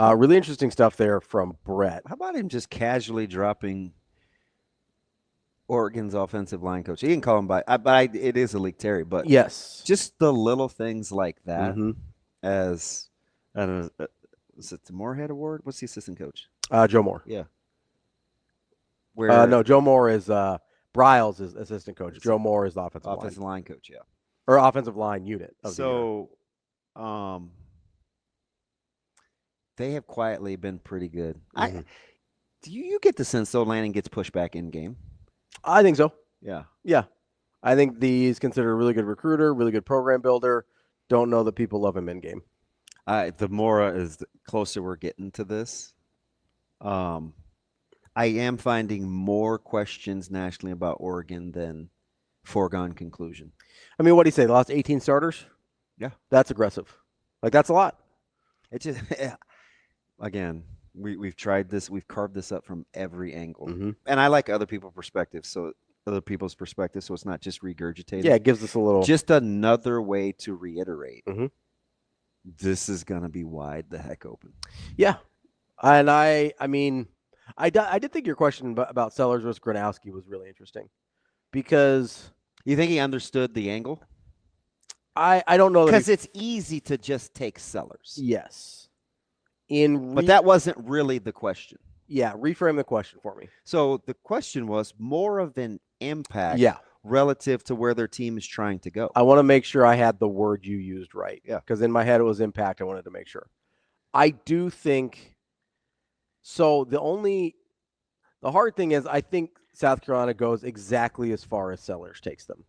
Really interesting stuff there from Brett. How about him just casually dropping Oregon's offensive line coach? He didn't call him it is Alik Terry, but Yes. just the little things like that. Mm-hmm. As I don't know, is it the Moorhead Award? What's the assistant coach? Joe Moore. Yeah. Where No, Joe Moore is Bryles is assistant coach. Joe Moore is the offensive line coach, yeah, or offensive line unit. They have quietly been pretty good. Mm-hmm. Do you get the sense though Lanning gets pushed back in game? I think so. Yeah. Yeah. I think he's considered a really good recruiter, really good program builder. Don't know that people love him in game. The more is the closer we're getting to this, I am finding more questions nationally about Oregon than foregone conclusion. I mean, what do you say? They lost 18 starters? Yeah. That's aggressive. Like, that's a lot. It's just, again, we've tried this. We've carved this up from every angle. Mm-hmm. And I like other people's perspectives, so it's not just regurgitated. Yeah, it gives us a little. Just another way to reiterate. Mm-hmm. This is going to be wide the heck open. Yeah. And I mean, I did think your question about Sellers versus Gronowski was really interesting because. You think he understood the angle? I don't know. Because it's easy to just take Sellers. Yes. But that wasn't really the question. Yeah, reframe the question for me. So the question was more of an impact relative to where their team is trying to go. I want to make sure I had the word you used right. Yeah. Because in my head it was impact. I wanted to make sure. I do think so. The hard thing is I think South Carolina goes exactly as far as Sellers takes them.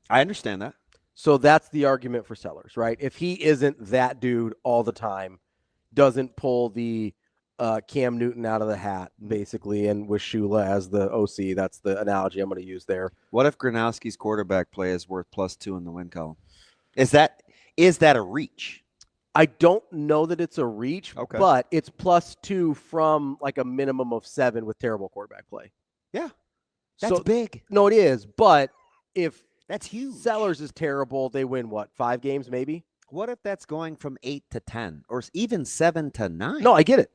I understand that. So that's the argument for Sellers, right? If he isn't that dude all the time, doesn't pull the Cam Newton out of the hat, basically, and with Shula as the OC. That's the analogy I'm going to use there. What if Gronowski's quarterback play is worth +2 in the win column? Is that a reach? I don't know that it's a reach, but it's +2 from like a minimum of 7 with terrible quarterback play. Yeah, that's big. No, it is, but if that's huge. Sellers is terrible, they win what, 5 games maybe? What if that's going from 8 to 10 or even 7 to 9? No, I get it.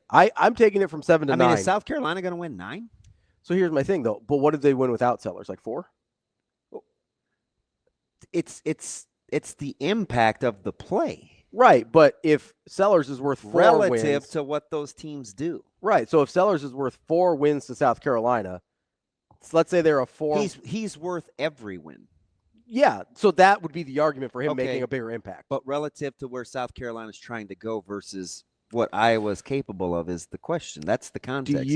I'm taking it from 7 to 9. I mean, is South Carolina going to win 9? So here's my thing, though. But what did they win without Sellers? Like 4? It's the impact of the play. Right, but if Sellers is worth 4 relative wins, to what those teams do. Right, so if Sellers is worth 4 wins to South Carolina, so let's say they're a 4. He's worth every win. Yeah, so that would be the argument for him making a bigger impact. But relative to where South Carolina is trying to go versus what Iowa is capable of is the question. That's the context.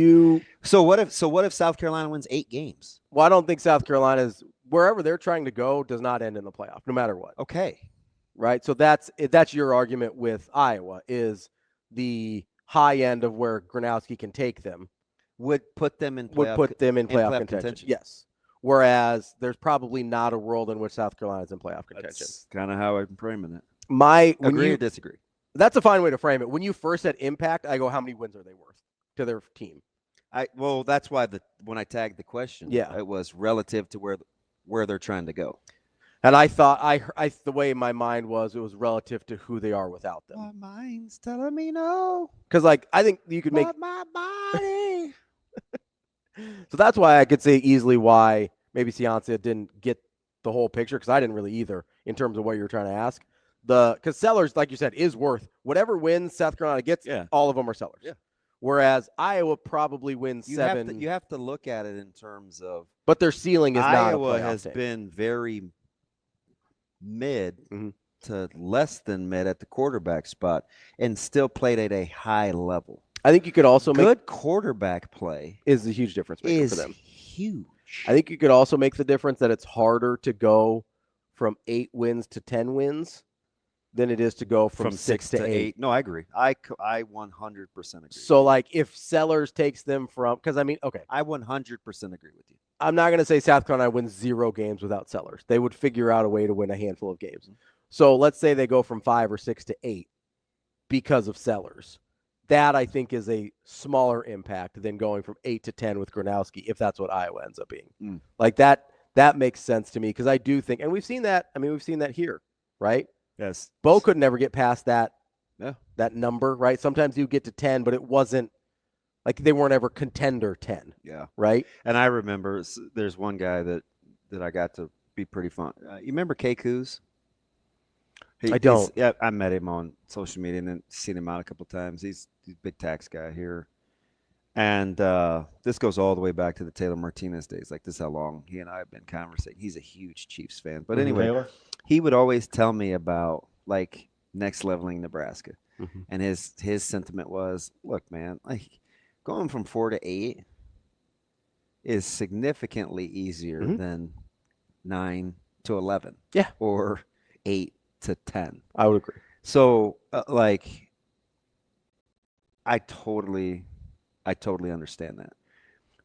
So what if South Carolina wins 8 games? Well, I don't think South Carolina's wherever they're trying to go does not end in the playoff, no matter what. Okay. Right? So that's your argument with Iowa is the high end of where Gronowski can take them. Would put them in playoff contention. Yes. Whereas there's probably not a world in which South Carolina is in playoff contention. That's kind of how I'm framing it. Agree or disagree? That's a fine way to frame it. When you first said impact, I go, how many wins are they worth to their team? Well, that's why when I tagged the question, it was relative to where they're trying to go. And I thought the way my mind was, it was relative to who they are without them. My mind's telling me no. Because I think you could make my body. So that's why I could say easily why maybe Ciancia didn't get the whole picture, because I didn't really either in terms of what you're trying to ask. Because Sellers, like you said, is worth whatever wins South Carolina gets. Yeah. All of them are Sellers. Yeah. Whereas Iowa probably wins 7. You have to look at it in terms of. But their ceiling is not a playoff Iowa has team. been very mid to less than mid at the quarterback spot and still played at a high level. I think you could also good quarterback play is a huge difference maker for them. Huge. I think you could also make the difference that it's harder to go from 8 wins to 10 wins than it is to go from 6 to 8. No, I agree. I 100% agree. So, if Sellers takes them from – because, I 100% agree with you. I'm not going to say South Carolina wins 0 games without Sellers. They would figure out a way to win a handful of games. So, let's say they go from 5 or 6 to 8 because of Sellers. That, I think, is a smaller impact than going from 8 to 10 with Gronowski, if that's what Iowa ends up being. That makes sense to me, because I do think – and we've seen that. We've seen that here, right? Yes. Bo could never get past that that number, right? Sometimes you get to 10, but it wasn't like they weren't ever contender 10. Yeah. Right? And I remember there's one guy that I got to be pretty fun. You remember K. Coos? I don't. Yeah, I met him on social media and then seen him out a couple of times. He's a big tax guy here. And this goes all the way back to the Taylor Martinez days. Like, this is how long he and I have been conversing. He's a huge Chiefs fan. But anyway, Taylor? he would always tell me about, like, next leveling Nebraska. Mm-hmm. And his sentiment was, look, man, like, going from 4 to 8 is significantly easier than 9 to 11. Yeah. Or 8 to 10. I would agree. So, like, I totally understand that.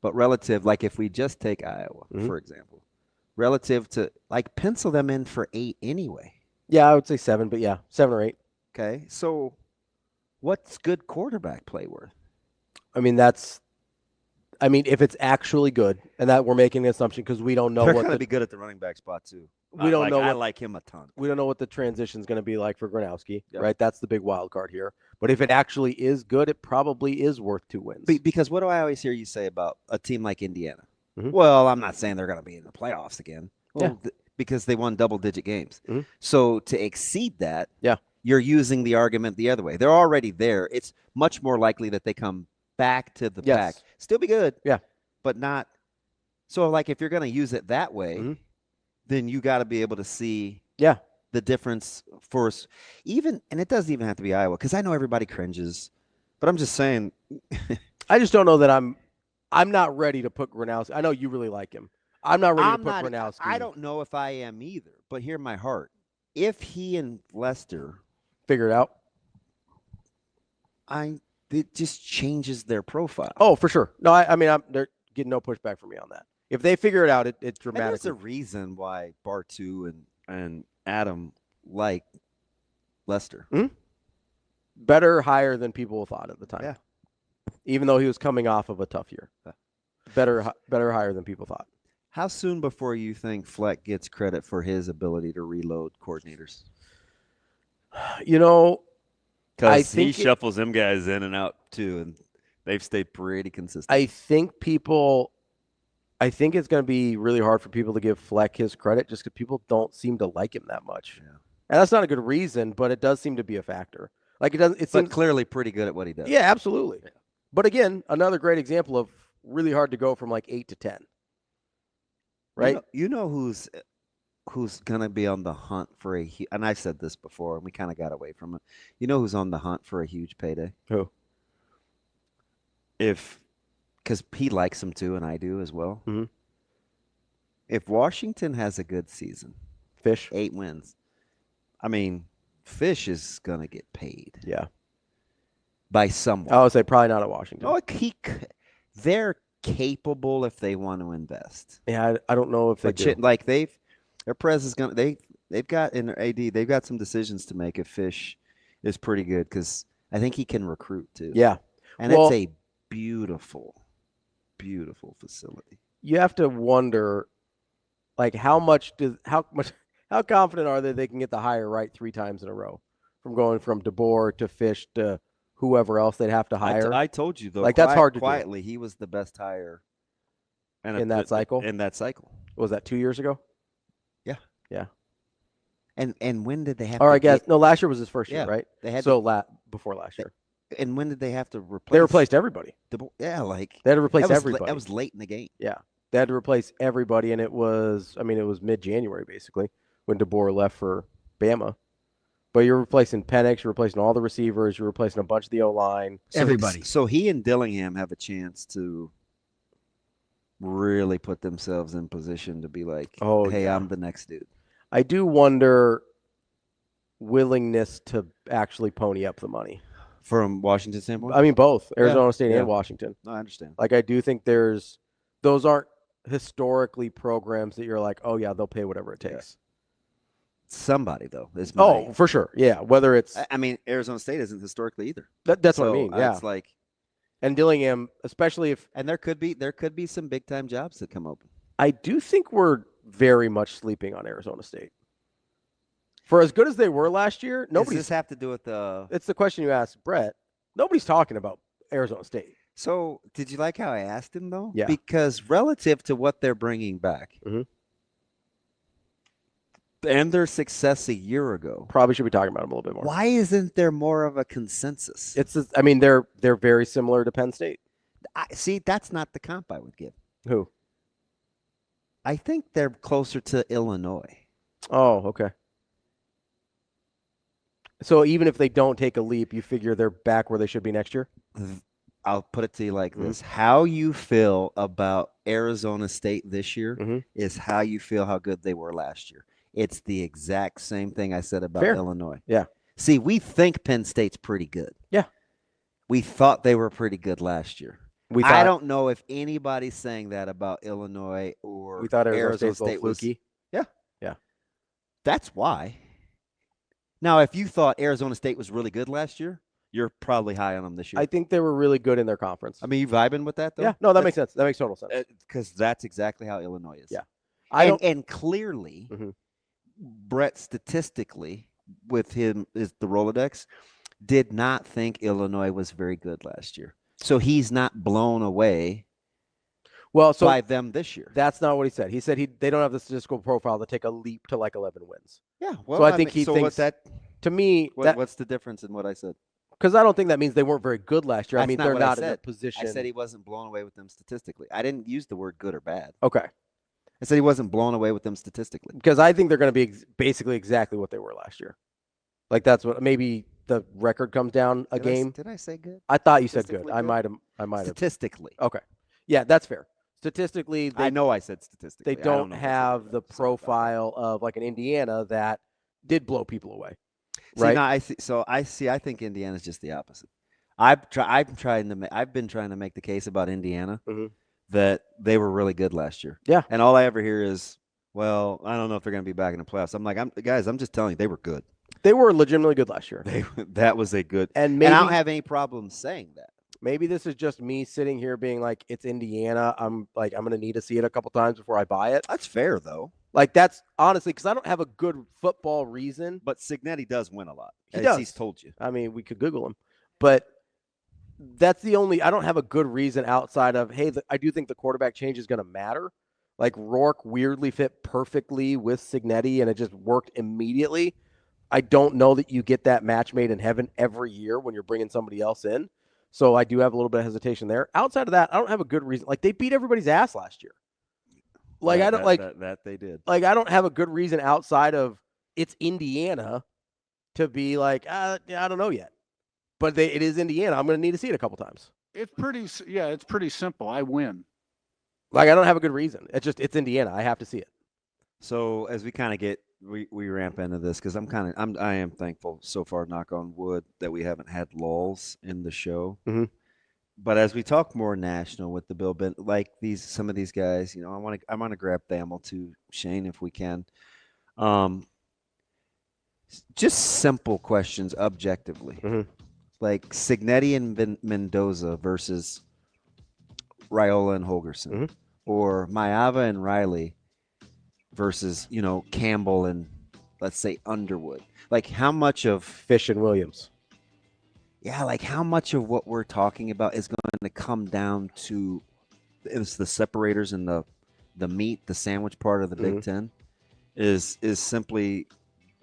But relative, like, if we just take Iowa, for example, relative to, like, pencil them in for 8 anyway. Yeah, I would say 7, but yeah, 7 or 8. Okay. So what's good quarterback play worth? I mean, if it's actually good, and that we're making an assumption because we don't know They're what going to be good at the running back spot too. We don't know. I like him a ton. We don't know what the transition is going to be like for Gronowski, Yep. right? That's the big wild card here. But if it actually is good, it probably is worth 2 wins. Because what do I always hear you say about a team like Indiana? Mhm. Well, I'm not saying they're going to be in the playoffs again. Well, Yeah. Because they won double-digit games. Mhm. So to exceed that, Yeah. you're using the argument the other way. They're already there. It's much more likely that they come back to the pack. Still be good. Yeah. But not. So, like, if you're going to use it that way, then you got to be able to see the difference for us. Even, and it doesn't even have to be Iowa, because I know everybody cringes. But I'm just saying. I just don't know that I'm not ready to put Gronowski. I know you really like him. I'm not ready to put Gronowski. I don't know if I am either, but hear my heart. If he and Lester figure it out, it just changes their profile. Oh, for sure. No, I mean, they're getting no pushback from me on that. If they figure it out, it dramatically. And there's a reason why Bartu and Adam like Lester. Better hire than people thought at the time. Yeah. Even though he was coming off of a tough year. Better hire than people thought. How soon before you think Fleck gets credit for his ability to reload coordinators? You know, because he shuffles them guys in and out too, and they've stayed pretty consistent. I think it's going to be really hard for people to give Fleck his credit just because people don't seem to like him that much. Yeah. And that's not a good reason, but it does seem to be a factor. Like, it seems clearly pretty good at what he does. Yeah, absolutely. Yeah. But again, another great example of really hard to go from like 8 to 10. Right? You know who's going to be on the hunt for and I've said this before, and we kind of got away from it. You know who's on the hunt for a huge payday? Who? Because he likes him too, and I do as well. Mm-hmm. If Washington has a good season, Fish 8 wins. I mean, Fish is going to get paid. Yeah. By someone. I would say probably not at Washington. Oh, they're capable if they want to invest. Yeah, I don't know if they do. Like their press is going to they've got in their AD, they've got some decisions to make if Fish is pretty good, because I think he can recruit too. Yeah. And it's a beautiful, beautiful facility. You have to wonder, like, how confident are they can get the hire right 3 times in a row, from going from DeBoer to Fish to whoever else they'd have to hire. I told you, though, like, that's hard to quietly, do. He was the best hire in that cycle. Was that 2 years ago? Yeah. Yeah. And when did they have? Or I guess last year was his first year, right? They had before last year. And when did they have to replace? They replaced everybody. They had to replace everybody. That was late in the game. Yeah, they had to replace everybody, and it was mid-January basically when DeBoer left for Bama. But you're replacing Penix, you're replacing all the receivers, you're replacing a bunch of the O-line. Everybody. So he and Dillingham have a chance to really put themselves in position to be like, hey, I'm the next dude. I do wonder willingness to actually pony up the money. From Washington's standpoint? I mean, both Arizona State and Washington. No, I understand. Like, I do think those aren't historically programs that you're like, oh, yeah, they'll pay whatever it takes. Somebody, though. For sure. Yeah. Whether it's. I mean, Arizona State isn't historically either. That's what I mean. Yeah. It's like. And Dillingham, especially if. And there could be some big time jobs that come open. I do think we're very much sleeping on Arizona State. For as good as they were last year, Does nobody's. this have to do with the? It's the question you asked Brett. Nobody's talking about Arizona State. So did you like how I asked him though? Yeah. Because relative to what they're bringing back, Mhm. and their success a year ago, Probably should be talking about them a little bit more. why isn't there more of a consensus? I mean, they're very similar to Penn State. See, that's not the comp I would give. Who? I think they're closer to Illinois. Oh, okay. So even if they don't take a leap, you figure they're back where they should be next year? I'll put it to you like this. How you feel about Arizona State this year Mhm. is how you feel how good they were last year. It's the exact same thing I said about Fair. Illinois. Yeah. See, we think Penn State's pretty good. Yeah. We thought they were pretty good last year. We I don't know if anybody's saying that about Illinois or We thought Arizona Arizona State's a little State was. fluky. That's why. Now, if you thought Arizona State was really good last year, you're probably high on them this year. I think they were really good in their conference. I mean, you vibing with that though? Yeah. No, that makes sense. That makes total sense. Because that's exactly how Illinois is. Yeah. And clearly, Mhm. Brett statistically, with him is the Rolodex, did not think Illinois was very good last year. So he's not blown away Well, so by them this year. that's not what he said. He said they don't have the statistical profile to take a leap to like 11 wins. Yeah. So I think he so thinks what's that? To me, What's the difference in what I said? because I don't think that means they weren't very good last year. I That's mean, not they're what I not in a said. position. I said he wasn't blown away with them statistically. I didn't use the word good or bad. Okay. I said he wasn't blown away with them statistically. Because I think they're going to be basically exactly what they were last year. Like that's what maybe the record comes down a game. Did I say good? I thought you said good. Statistically I good? might have. Statistically. Okay. Yeah, that's fair. Statistically, I know I said statistically. they I don't know if I said have good. the Sorry about that. profile of like an Indiana that did blow people away. See, Right? now I think Indiana's just the opposite. I've been trying to make the case about Indiana Mhm. that they were really good last year. Yeah. And all I ever hear is, well, I don't know if they're going to be back in the playoffs. I'm like, guys, I'm just telling you, they were good. They were legitimately good last year. That was a good. And And maybe I don't have any problem saying that. maybe this is just me sitting here being like, it's Indiana. I'm going to need to see it a couple times before I buy it. That's fair though. Like that's honestly because I don't have a good football reason. But Cignetti does win a lot. He as does. He's told you. I mean, we could Google him, but that's the only. I don't have a good reason outside of I do think the quarterback change is going to matter. Like Rourke weirdly fit perfectly with Cignetti, and it just worked immediately. I don't know that you get that match made in heaven every year when you're bringing somebody else in. So I do have a little bit of hesitation there. Outside of that, I don't have a good reason. Like they beat everybody's ass last year. Like I don't that they did. like I don't have a good reason outside of it's Indiana to be like I don't know yet. But it is Indiana. I'm going to need to see it a couple times. It's pretty simple. I win. Like I don't have a good reason. It's Indiana. I have to see it. So as we kind of we ramp into this because I am thankful so far, knock on wood, that we haven't had lulls in the show. Mhm. But as we talk more national with the Bill Ben, like some of these guys, I want to grab Thamel to Shane if we can. Just simple questions objectively, Mhm. like Cignetti and Mendoza versus Raiola and Holgerson, Mhm. or Maava and Riley versus Campbell and let's say Underwood. Like how much of Fish and Williams. like how much of what we're talking about is going to come down to it's the separators and the meat, the sandwich part of the Big Ten is simply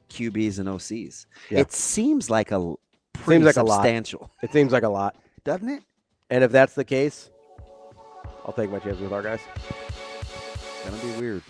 QBs and OCs. Yeah. It seems like a pretty like a lot. substantial. It seems like a lot. Doesn't it? And if that's the case, I'll take my chances with our guys. Gonna be weird.